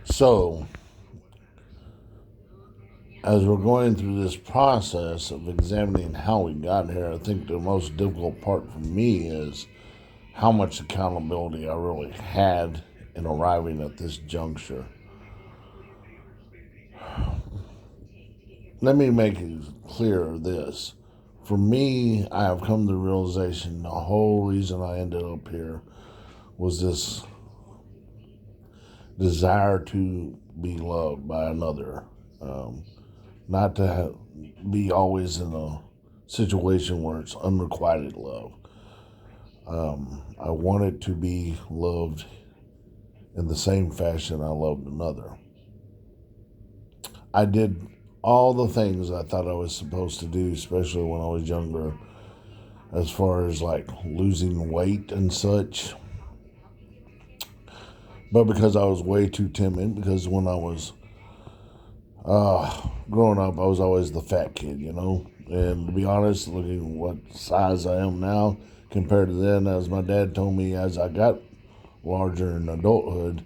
So, as we're going through this process of examining how we got here, I think the most difficult part for me is how much accountability I really had in arriving at this juncture. Let me make it clear this. For me, I have come to the realization the whole reason I ended up here was this desire to be loved by another. Not to be always in a situation where it's unrequited love. I wanted to be loved in the same fashion I loved another. I did all the things I thought I was supposed to do, especially when I was younger, as far as like losing weight and such. But because I was way too timid, because when I was growing up, I was always the fat kid, you know. And to be honest, looking at what size I am now compared to then, as my dad told me as I got larger in adulthood,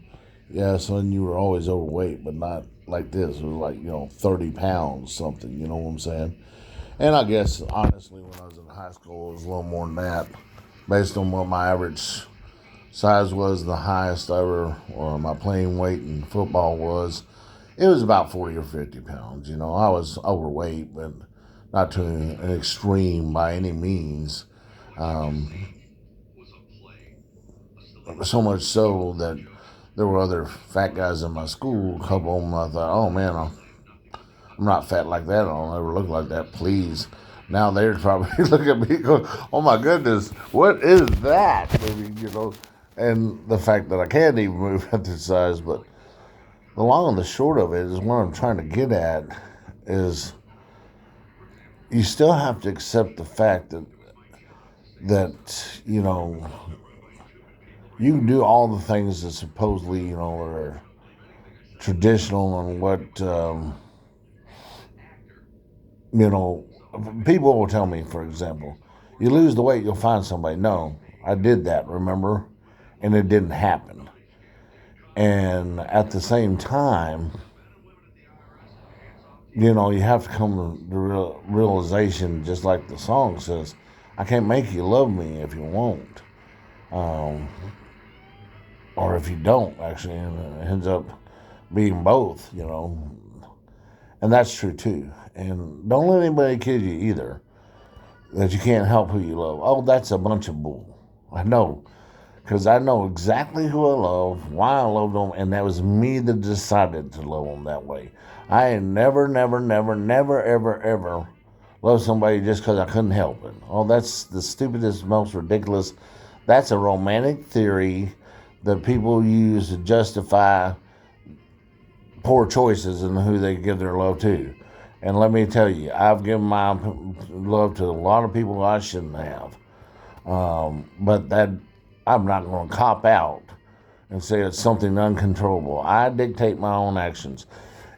yeah, son, you were always overweight, but not like this. It was like, 30 pounds something, you know what I'm saying? And I guess, honestly, when I was in high school, it was a little more than that, based on what my average size was, the highest ever, or my playing weight in football was. It was about 40 or 50 pounds. I was overweight, but not to an extreme by any means. Um, so much so that there were other fat guys in my school. A couple of them, I thought, oh man, I'm not fat like that. I'll never look like that, please. Now they're probably looking at me going, oh my goodness, what is that? And the fact that I can't even move at this size. But the long and the short of it is what I'm trying to get at is you still have to accept the fact that you can do all the things that supposedly are traditional and what you know people will tell me, for example, you lose the weight, you'll find somebody. No, I did that, remember, and it didn't happen. And at the same time, you have to come to the realization, just like the song says, I can't make you love me if you won't. Um, or if you don't, actually, and it ends up being both. And that's true too. And don't let anybody kid you either that you can't help who you love. Oh, that's a bunch of bull. I know, because I know exactly who I love, why I love them, and that was me that decided to love them that way. I ain't never, never, never, never, ever, ever love somebody just because I couldn't help it. Oh, that's the stupidest, most ridiculous. That's a romantic theory that people use to justify poor choices in who they give their love to. And let me tell you, I've given my love to a lot of people I shouldn't have. But that I'm not going to cop out and say it's something uncontrollable. I dictate my own actions.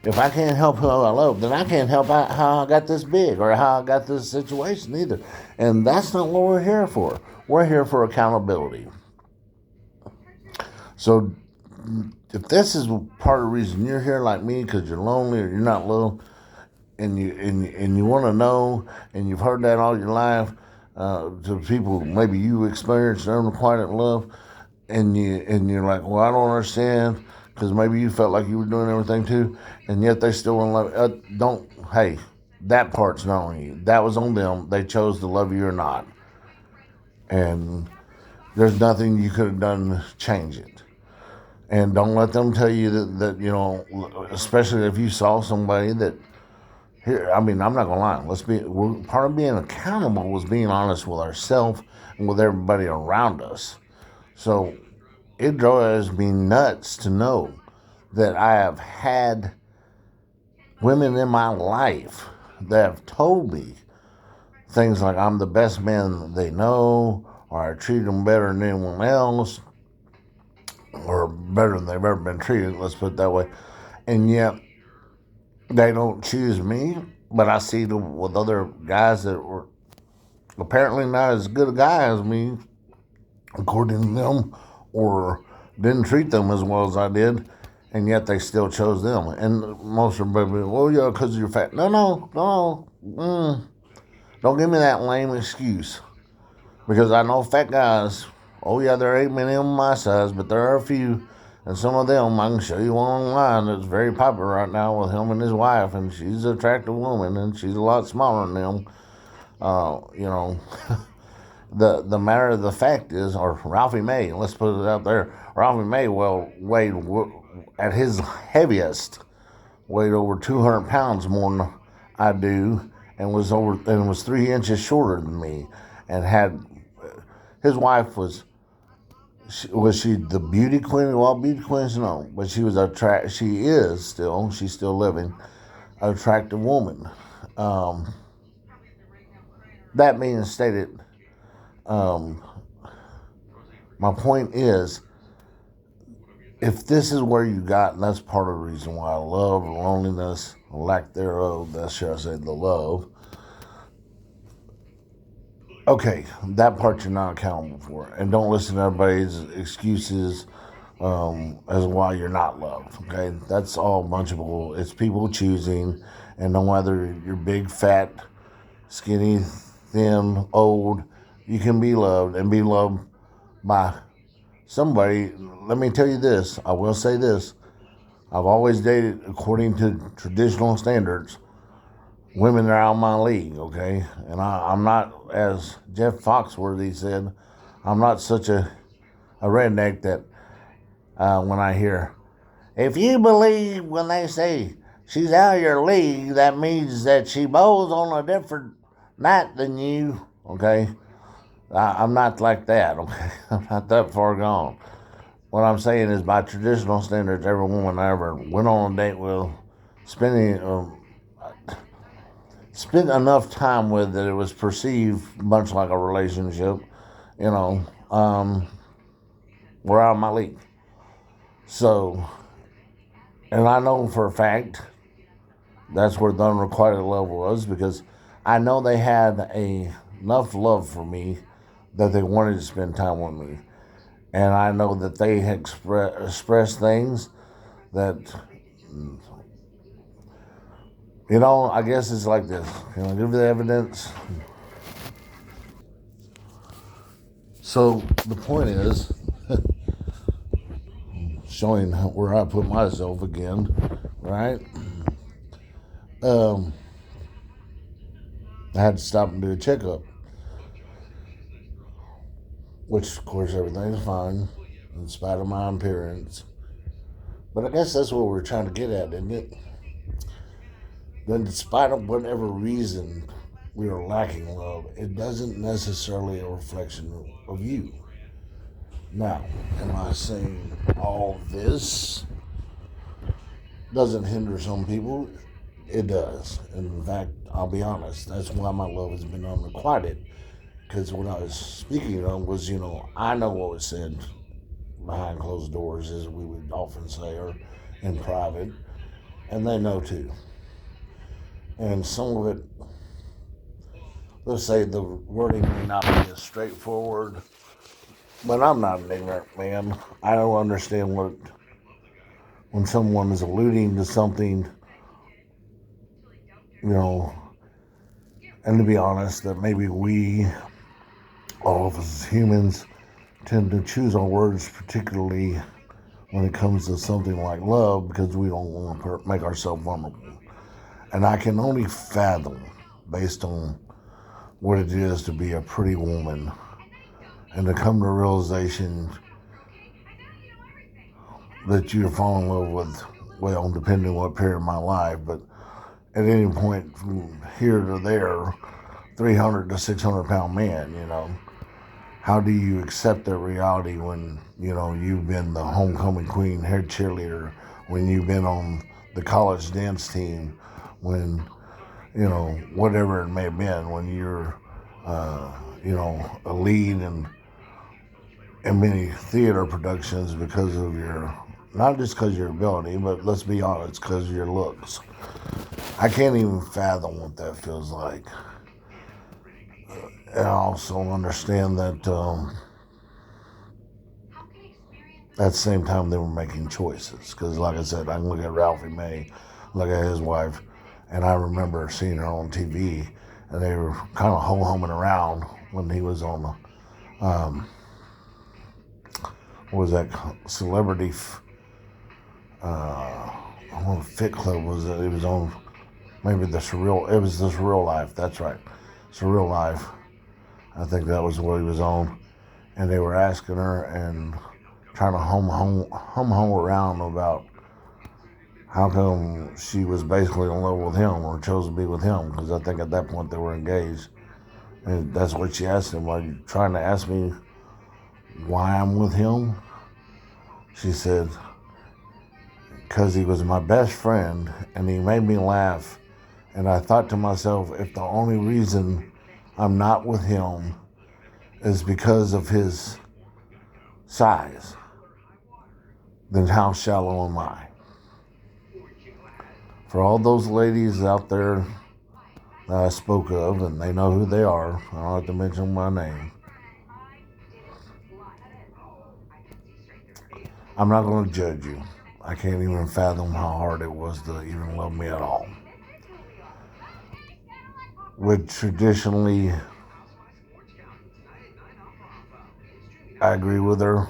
If I can't help who I love, then I can't help how I got this big or how I got this situation either. And that's not what we're here for. We're here for accountability. So if this is part of the reason you're here like me, because you're lonely or you're not low, and you want to know, and you've heard that all your life, to people maybe you experienced unrequited love, and you're like, well, I don't understand, because maybe you felt like you were doing everything too, and yet they still want to love. Don't Hey, that part's not on you. That was on them. They chose to love you or not, and there's nothing you could have done to change it. And don't let them tell you that especially if you saw somebody that. Here, I mean, I'm not gonna lie. Part of being accountable was being honest with ourselves and with everybody around us. So it drives me nuts to know that I have had women in my life that have told me things like I'm the best man they know, or I treat them better than anyone else, or better than they've ever been treated. Let's put it that way. And yet they don't choose me, but I see them with other guys that were apparently not as good a guy as me, according to them, or didn't treat them as well as I did. and yet they still chose them. And most of them, well, yeah, because you're fat. No. Don't give me that lame excuse. Because I know fat guys, oh yeah, there ain't many of them my size, but there are a few. And some of them, I can show you one online that's very popular right now with him and his wife, and she's an attractive woman, and she's a lot smaller than them. You know, the matter of the fact is, or Ralphie May, let's put it out there. Ralphie May, well, weighed at his heaviest, weighed over 200 pounds more than I do, and was 3 inches shorter than me, and had his wife was she the beauty queen? Well, beauty queens no, but she was she's still living, an attractive woman. Um, that being stated, um, my point is, if this is where you got, and that's part of the reason why I love loneliness, lack thereof, that shall I say, the love. Okay, that part you're not accountable for, and don't listen to everybody's excuses as why you're not loved. Okay, that's all a bunch of bull. It's people choosing, and no matter you're big, fat, skinny, thin, old, you can be loved and be loved by somebody. Let me tell you this. I will say this. I've always dated according to traditional standards. Women are out of my league, okay? And I'm not, as Jeff Foxworthy said, I'm not such a redneck that when I hear, if you believe when they say she's out of your league, that means that she bowls on a different night than you, okay? I'm not like that, okay? I'm not that far gone. What I'm saying is, by traditional standards, every woman I ever went on a date with, spending spent enough time with that it was perceived much like a relationship, you know, we're out of my league. So, and I know for a fact that's where the unrequited love was, because I know they had enough love for me that they wanted to spend time with me. And I know that they expressed things that, I guess it's like this. Can I give you the evidence? So the point is, showing where I put myself again, right? Um, I had to stop and do a checkup, which of course everything's fine in spite of my appearance. But I guess that's what we're trying to get at, isn't it? That in spite of whatever reason we are lacking love, it doesn't necessarily a reflection of you. Now, am I saying all this doesn't hinder some people? It does. And in fact, I'll be honest, that's why my love has been unrequited. Because what I was speaking of was, I know what was said behind closed doors, as we would often say, or in private, and they know too. And some of it, let's say the wording may not be as straightforward, but I'm not an ignorant man. I don't understand when someone is alluding to something, and to be honest, that maybe we, all of us as humans, tend to choose our words, particularly when it comes to something like love, because we don't want to make ourselves vulnerable. And I can only fathom, based on what it is to be a pretty woman, and to come to the realization that you fall in love with, well, depending on what period of my life, but at any point from here to there, 300 to 600 pound man, how do you accept that reality when, you've been the homecoming queen, head cheerleader, when you've been on the college dance team, when, whatever it may have been, when you're, a lead in many theater productions because of not just because of your ability, but let's be honest, because of your looks. I can't even fathom what that feels like. And I also understand that at the same time they were making choices. Because like I said, I can look at Ralphie May, look at his wife, and I remember seeing her on TV, and they were kind of ho-humming around when he was on the, what was that, celebrity, Fit Club was it? He was on, maybe it was the Surreal Life, that's right, Surreal Life. I think that was what he was on. And they were asking her and trying to hum around about how come she was basically in love with him or chose to be with him, because I think at that point they were engaged. And that's what she asked him, are you trying to ask me why I'm with him? She said, because he was my best friend and he made me laugh. And I thought to myself, if the only reason I'm not with him is because of his size, then how shallow am I? For all those ladies out there that I spoke of, and they know who they are, I don't have to mention my name. I'm not going to judge you. I can't even fathom how hard it was to even love me at all. Would traditionally, I agree with her,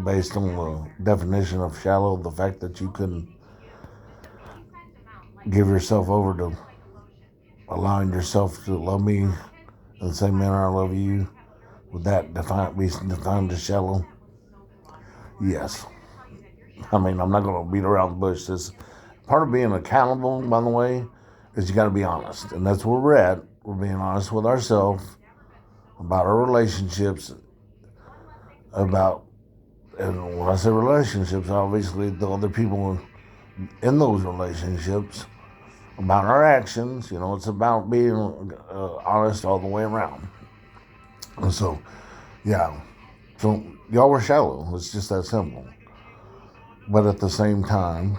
based on the definition of shallow, the fact that you couldn't give yourself over to allowing yourself to love me in the same manner I love you. Would that be defined as shallow? Yes. I mean, I'm not going to beat around the bush. This part of being accountable, by the way, is you got to be honest, and that's where we're at. We're being honest with ourselves about our relationships, about, and when I say relationships, obviously the other people in those relationships, about our actions. It's about being honest all the way around. And so, yeah, so y'all were shallow. It's just that simple. But at the same time,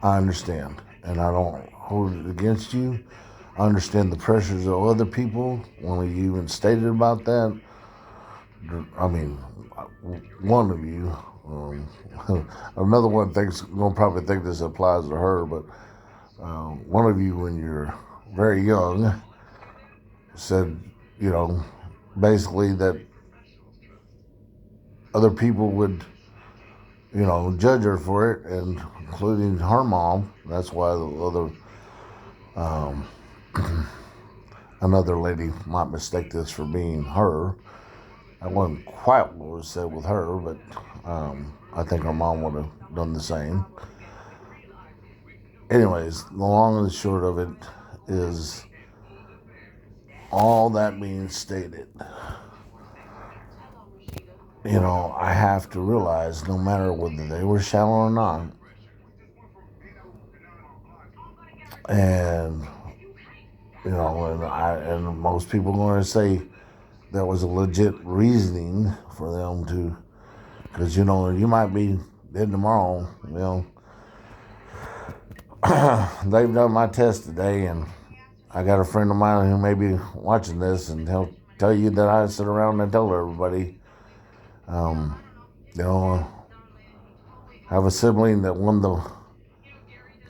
I understand, and I don't hold it against you. I understand the pressures of other people. When you even stated about that, I mean, one of you, another one gonna probably think this applies to her, but one of you, when you're very young, said, basically that other people would, judge her for it, and including her mom. That's why the other, another lady might mistake this for being her. I wasn't quite what was said with her, but I think her mom would have done the same. Anyways, the long and the short of it is, all that being stated, I have to realize, no matter whether they were shallow or not, and and most people are going to say that was a legit reasoning for them to, because you might be dead tomorrow. They've done my test today, and I got a friend of mine who may be watching this, and he'll tell you that I sit around and tell everybody, have a sibling that won the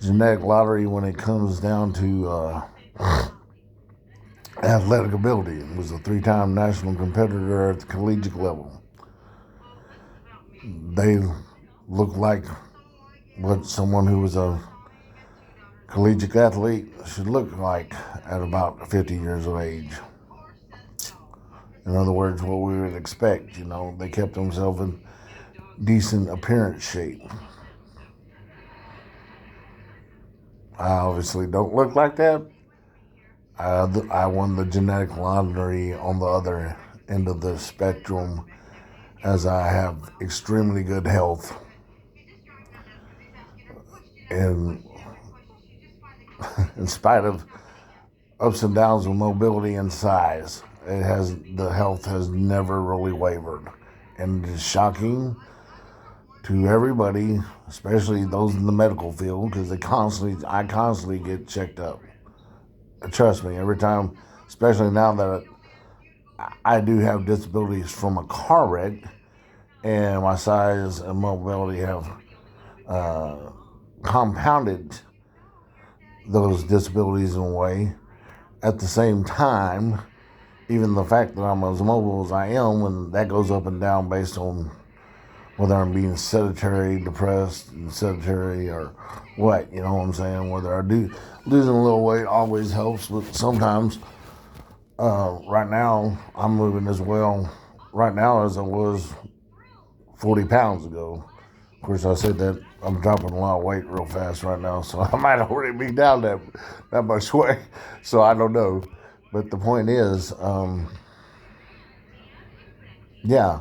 genetic lottery when it comes down to athletic ability. It was a 3-time national competitor at the collegiate level. They look like what someone who was a collegiate athlete should look like at about 50 years of age. In other words, what we would expect. They kept themselves in decent appearance shape. I obviously don't look like that. I won the genetic lottery on the other end of the spectrum, as I have extremely good health. And in spite of ups and downs with mobility and size, the health has never really wavered. And it's shocking to everybody, especially those in the medical field, because I constantly get checked up. Trust me, every time, especially now that I do have disabilities from a car wreck, and my size and mobility have uh, compounded those disabilities in a way. At the same time, even the fact that I'm as mobile as I am, and that goes up and down based on whether I'm being sedentary, depressed, and sedentary, or what, you know what I'm saying? Whether I do losing a little weight always helps, but sometimes, right now, I'm moving as well right now as I was 40 pounds ago. Of course, I said that I'm dropping a lot of weight real fast right now, so I might already be down that much weight. So I don't know, but the point is, yeah,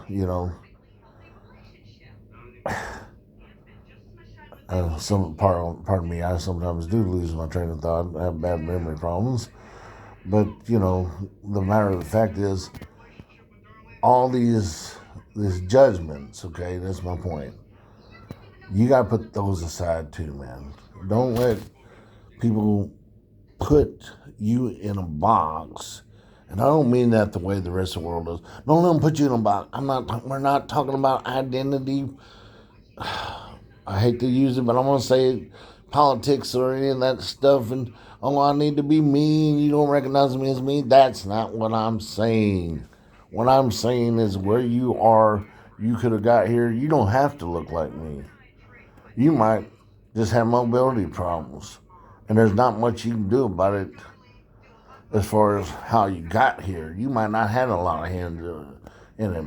pardon me, I sometimes do lose my train of thought. I have bad memory problems, but the matter of the fact is, all these judgments. Okay, that's my point. You got to put those aside too, man. Don't let people put you in a box. And I don't mean that the way the rest of the world does. Don't let them put you in a box. We're not talking about identity. I hate to use it, but I'm gonna say politics or any of that stuff. And oh, I need to be me, and you don't recognize me as me. That's not what I'm saying. What I'm saying is where you are. You could have got here. You don't have to look like me. You might just have mobility problems, and there's not much you can do about it as far as how you got here. You might not have a lot of hands in it.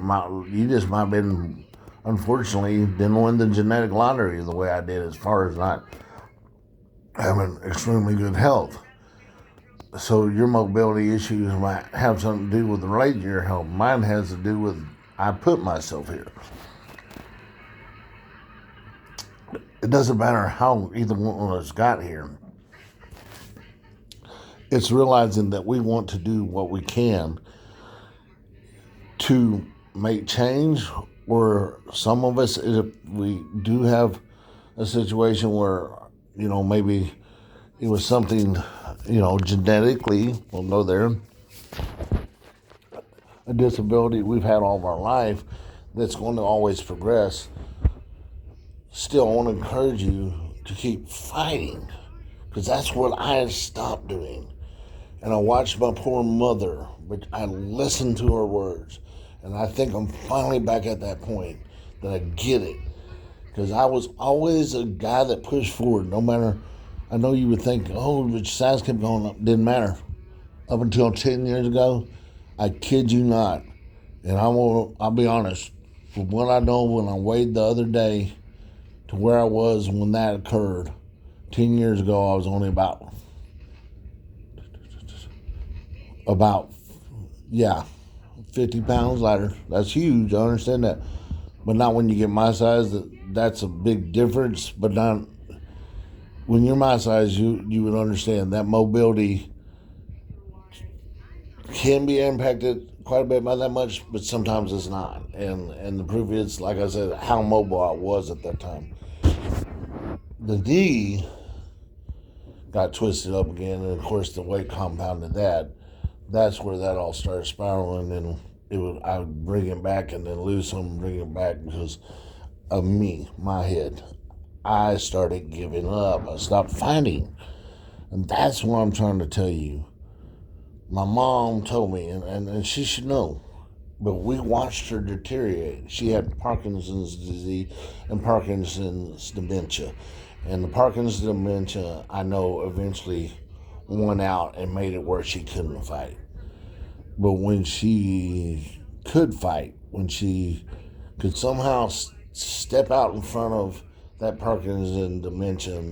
You just might have been, unfortunately, didn't win the genetic lottery the way I did as far as not having extremely good health. So your mobility issues might have something to do with related to your health. Mine has to do with I put myself here. It doesn't matter how either one of us got here. It's realizing that we want to do what we can to make change, or some of us, if we do have a situation where, maybe it was something, genetically, we'll go there, a disability we've had all of our life that's going to always progress. Still, I want to encourage you to keep fighting, because that's what I stopped doing. And I watched my poor mother, but I listened to her words. And I think I'm finally back at that point that I get it. Because I was always a guy that pushed forward, no matter. I know you would think, oh, but size kept going up. Didn't matter. Up until 10 years ago, I kid you not. And I'll be honest, from what I know, when I weighed the other day to where I was when that occurred, 10 years ago, I was only about, yeah, 50 pounds lighter. That's huge. I understand that. But not when you get my size. That's a big difference. But not when you're my size, you would understand that mobility can be impacted quite a bit by that much, but sometimes it's not. And the proof is, like I said, how mobile I was at that time. The D got twisted up again, and of course the weight compounded that. That's where that all started spiraling, and I would bring it back and then lose some and bring it back because of me, my head. I started giving up. I stopped fighting. And that's what I'm trying to tell you. My mom told me, and she should know, but we watched her deteriorate. She had Parkinson's disease and Parkinson's dementia. And the Parkinson's dementia, I know, eventually won out and made it where she couldn't fight. But when she could fight, when she could somehow step out in front of that Parkinson's dementia,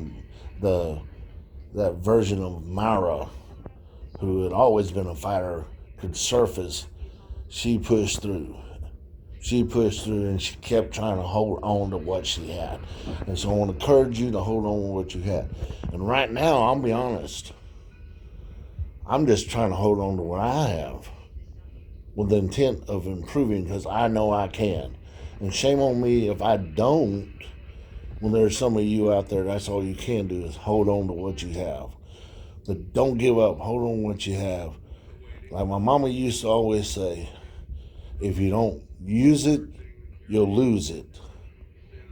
that version of Myra, who had always been a fighter, could surface, she pushed through. She pushed through, and she kept trying to hold on to what she had. And so I want to encourage you to hold on to what you had. And right now, I'll be honest, I'm just trying to hold on to what I have with the intent of improving, because I know I can. And shame on me if I don't. When there's some of you out there, that's all you can do is hold on to what you have. But don't give up. Hold on to what you have. Like my mama used to always say, if you don't use it, you'll lose it.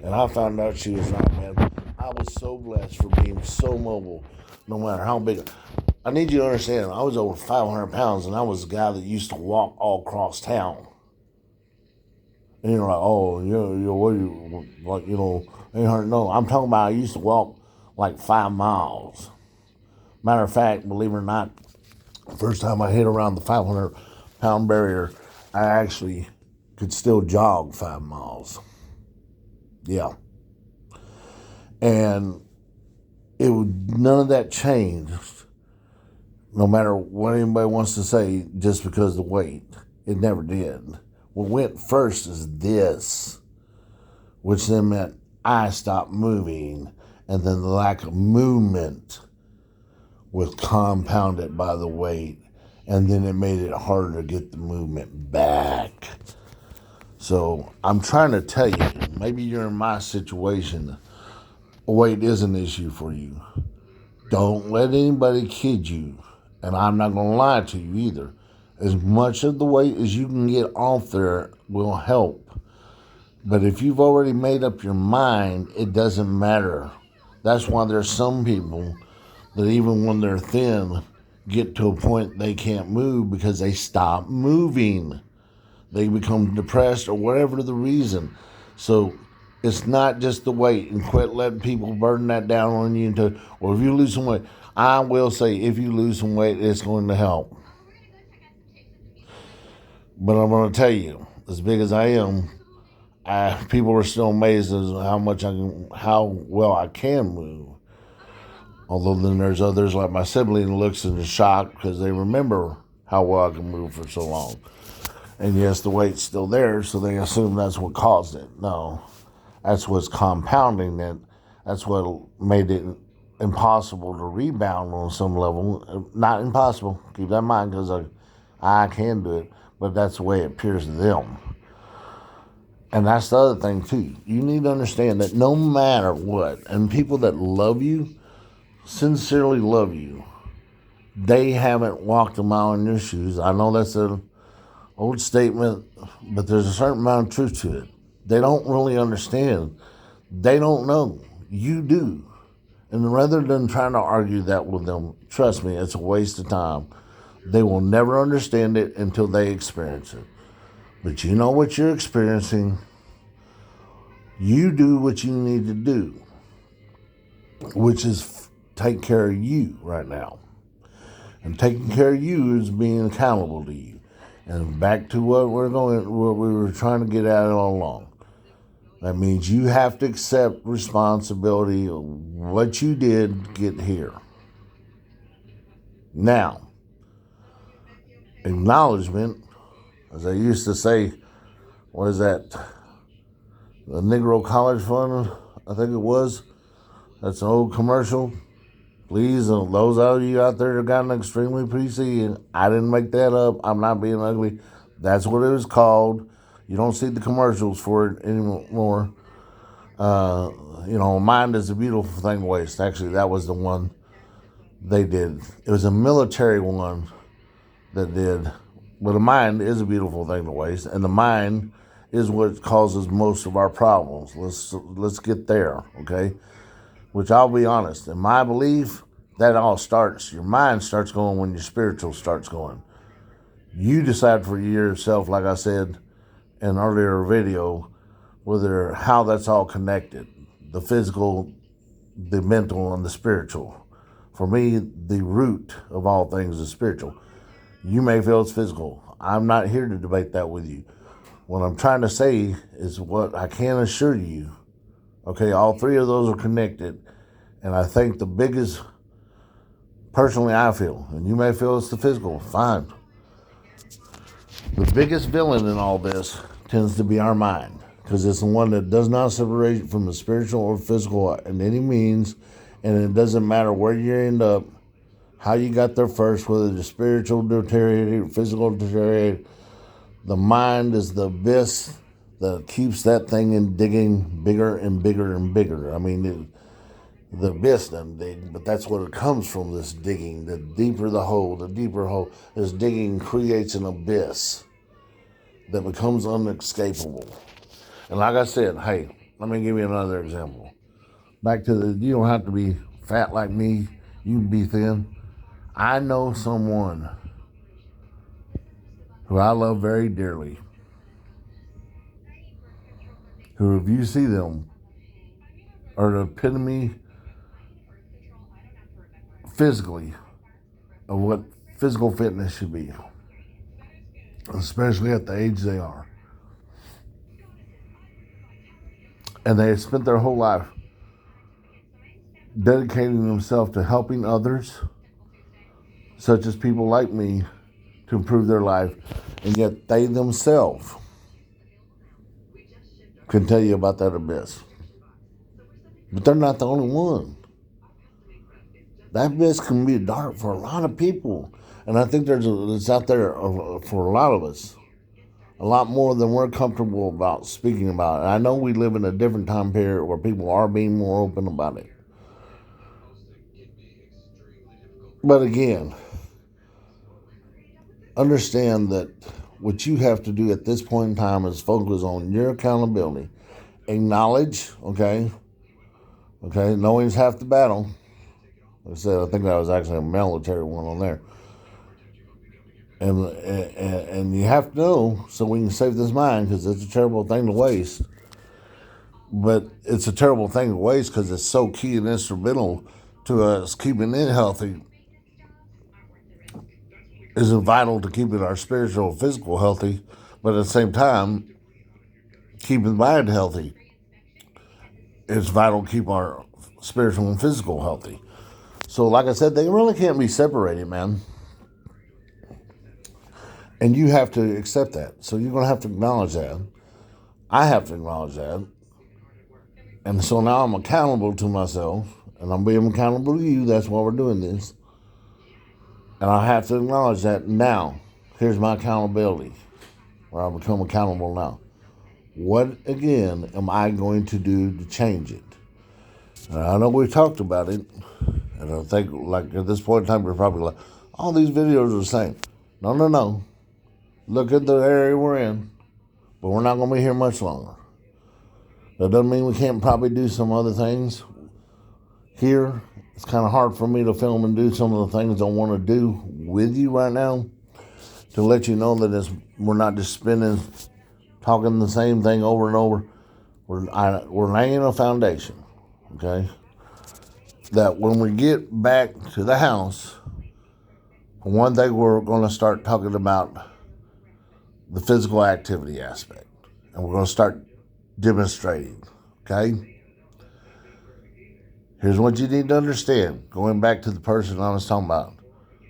And I found out she was right, man. I was so blessed for being so mobile, no matter how big. I need you to understand, I was over 500 pounds, and I was a guy that used to walk all across town. And you're like, oh, what are you, like, ain't hard. No, I'm talking about I used to walk like 5 miles. Matter of fact, believe it or not, first time I hit around the 500-pound barrier, I actually could still jog 5 miles. Yeah. And none of that changed, no matter what anybody wants to say, just because of the weight. It never did. What went first is this, which then meant I stopped moving, and then the lack of movement was compounded by the weight, and then it made it harder to get the movement back. So I'm trying to tell you, maybe you're in my situation, weight is an issue for you. Don't let anybody kid you, and I'm not going to lie to you either. As much of the weight as you can get off there will help. But if you've already made up your mind, it doesn't matter. That's why there's some people that even when they're thin, get to a point they can't move because they stop moving. They become depressed or whatever the reason. So it's not just the weight, and quit letting people burden that down on you into, well, if you lose some weight, I will say if you lose some weight, it's going to help. But I'm going to tell you, as big as I am, people are still amazed as how well I can move. Although then there's others like my sibling looks in shock because they remember how well I can move for so long. And yes, the weight's still there, so they assume that's what caused it. No, that's what's compounding it. That's what made it impossible to rebound on some level. Not impossible, keep that in mind, because I can do it, but that's the way it appears to them. And that's the other thing, too. You need to understand that no matter what, and people that love you, sincerely love you, they haven't walked a mile in your shoes. I know that's an old statement, but there's a certain amount of truth to it. They don't really understand. They don't know. You do. And rather than trying to argue that with them, trust me, it's a waste of time. They will never understand it until they experience it. But you know what you're experiencing. You do what you need to do, which is take care of you right now. And taking care of you is being accountable to you. And back to what we were trying to get at all along. That means you have to accept responsibility of what you did get here. Now, acknowledgement, as I used to say, what is that? The Negro College Fund, I think it was. That's an old commercial. Please, those of you out there that got an extremely PC, I didn't make that up. I'm not being ugly. That's what it was called. You don't see the commercials for it anymore. Mind is a beautiful thing to waste. Actually, that was the one they did. It was a military one that did. But a mind is a beautiful thing to waste. And the mind is what causes most of our problems. Let's get there, okay? Which I'll be honest, in my belief, that all starts, your mind starts going when your spiritual starts going. You decide for yourself, like I said in an earlier video, how that's all connected. The physical, the mental, and the spiritual. For me, the root of all things is spiritual. You may feel it's physical. I'm not here to debate that with you. What I'm trying to say is what I can assure you. Okay, all three of those are connected. And I think the biggest, personally I feel, and you may feel it's the physical, fine. The biggest villain in all this tends to be our mind. Because it's the one that does not separate from the spiritual or physical in any means. And it doesn't matter where you end up, how you got there first, whether the spiritual deteriorated, physical deteriorated. The mind is the abyss that keeps that thing in digging bigger and bigger and bigger. I mean, the abyss doesn't dig, but that's what it comes from, this digging. The deeper the hole, this digging creates an abyss that becomes unescapable. And like I said, hey, let me give you another example. Back to you don't have to be fat like me. You can be thin. I know someone who I love very dearly, who, if you see them, are the epitome physically of what physical fitness should be, especially at the age they are. And they have spent their whole life dedicating themselves to helping others, such as people like me, to improve their life, and yet they themselves can tell you about that abyss. But they're not the only one. That abyss can be dark for a lot of people, and I think it's out there for a lot of us, a lot more than we're comfortable about speaking about. And I know we live in a different time period where people are being more open about it. But again, understand that what you have to do at this point in time is focus on your accountability. Acknowledge, okay, knowing's half the battle. Like I said, I think that was actually a military one on there. And you have to know so we can save this mind, because it's a terrible thing to waste. But it's a terrible thing to waste because it's so key and instrumental to us keeping it healthy. Is vital to keeping our spiritual and physical healthy, but at the same time, keeping the mind healthy. It's vital to keep our spiritual and physical healthy. So, like I said, they really can't be separated, man. And you have to accept that. So you're going to have to acknowledge that. I have to acknowledge that. And so now I'm accountable to myself, and I'm being accountable to you. That's why we're doing this. And I have to acknowledge that now. Here's my accountability, where I become accountable now. What, again, am I going to do to change it? I know we've talked about it, and I think, like, at this point in time, you're probably like, all these videos are the same. No. Look at the area we're in, but we're not going to be here much longer. That doesn't mean we can't probably do some other things here. It's kind of hard for me to film and do some of the things I want to do with you right now, to let you know that we're not just talking the same thing over and over. We're laying a foundation, okay? That when we get back to the house, one thing we're going to start talking about the physical activity aspect, and we're going to start demonstrating, okay? Here's what you need to understand. Going back to the person I was talking about.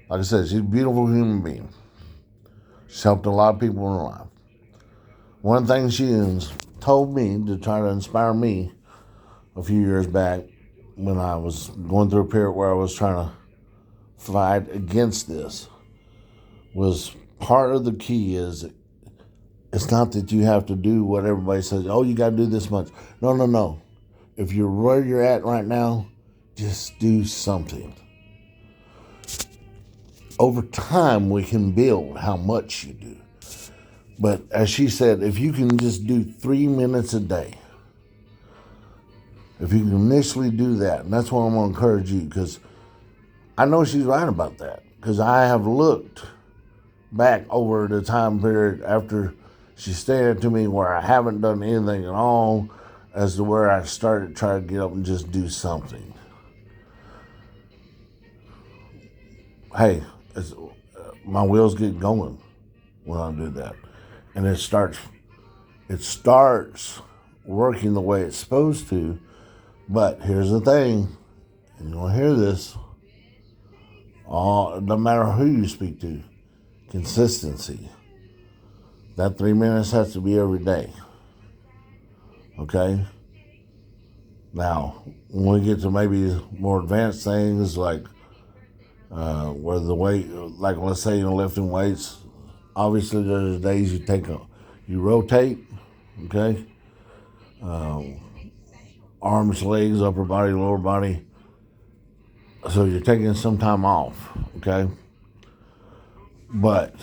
Like I said, she's a beautiful human being. She's helped a lot of people in her life. One thing she told me to try to inspire me a few years back, when I was going through a period where I was trying to fight against this, was part of the key is it's not that you have to do what everybody says. Oh, you got to do this much. No. If you're where you're at right now, just do something. Over time, we can build how much you do. But as she said, if you can just do 3 minutes a day, if you can initially do that, and that's what I'm going to encourage you, because I know she's right about that, because I have looked back over the time period after she stated to me where I haven't done anything at all, as to where I started trying to get up and just do something. Hey, my wheels get going when I do that. And it starts working the way it's supposed to. But here's the thing, and you'll hear this, no matter who you speak to, consistency. That 3 minutes has to be every day. Okay? Now, when we get to maybe more advanced things, like where the weight, like let's say you're lifting weights, obviously there's days you rotate, okay? Arms, legs, upper body, lower body. So you're taking some time off, okay? But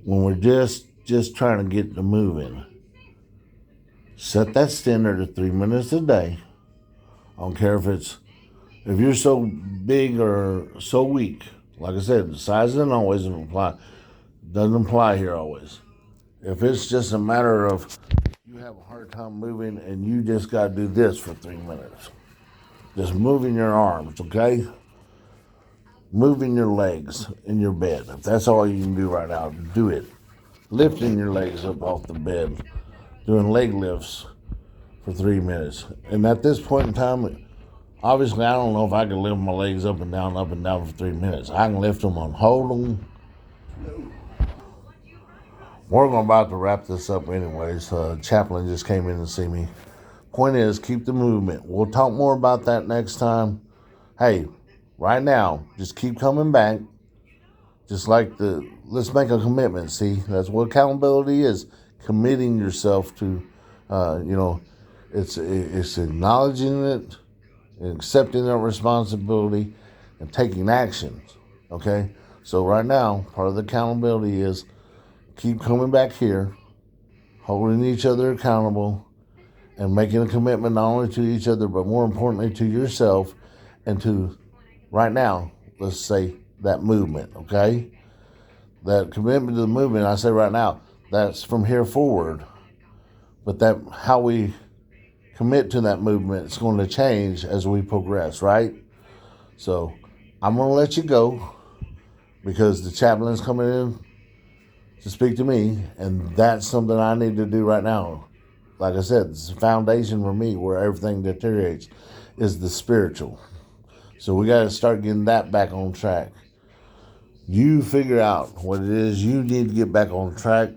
when we're just trying to get the moving, Set that standard to 3 minutes a day. I don't care if you're so big or so weak. Like I said, the size doesn't apply here always. If it's just a matter of you have a hard time moving and you just got to do this for 3 minutes, just moving your arms, okay? Moving your legs in your bed. If that's all you can do right now, do it. Lifting your legs up off the bed, doing leg lifts for 3 minutes. And at this point in time, obviously, I don't know if I can lift my legs up and down for 3 minutes. I can lift them and hold them. We're about to wrap this up anyways. Chaplain just came in to see me. Point is, keep the movement. We'll talk more about that next time. Hey, right now, just keep coming back. Just like let's make a commitment. See, that's what accountability is. Committing yourself to, it's acknowledging it, and accepting that responsibility, and taking actions. Okay? So right now, part of the accountability is keep coming back here, holding each other accountable, and making a commitment not only to each other, but more importantly to yourself and to, right now, let's say, that movement, okay? That commitment to the movement, I say right now, that's from here forward. But that how we commit to that movement is going to change as we progress, right? So I'm going to let you go because the chaplain's coming in to speak to me, and that's something I need to do right now. Like I said, it's the foundation for me where everything deteriorates is the spiritual. So we got to start getting that back on track. You figure out what it is you need to get back on track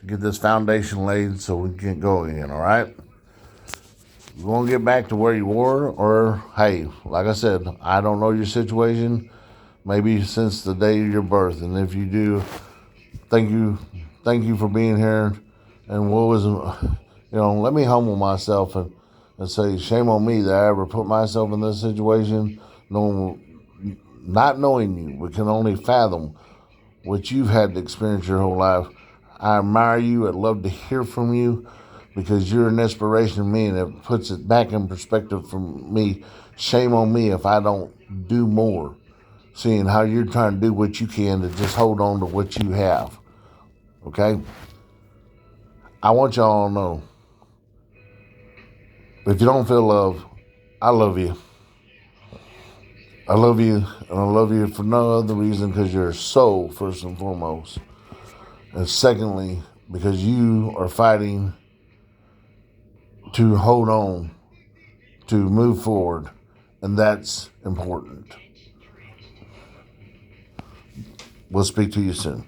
to get this foundation laid so we can go again, all right? You want to get back to where you were, or, hey, like I said, I don't know your situation, maybe since the day of your birth, and if you do, thank you for being here, and let me humble myself and say, shame on me that I ever put myself in this situation, not knowing you. We can only fathom what you've had to experience your whole life. I admire you. I'd love to hear from you because you're an inspiration to me, and it puts it back in perspective for me. Shame on me if I don't do more, seeing how you're trying to do what you can to just hold on to what you have. Okay? I want y'all to know, if you don't feel love, I love you. I love you, and I love you for no other reason because you're a soul, first and foremost. And secondly, because you are fighting to hold on, to move forward, and that's important. We'll speak to you soon.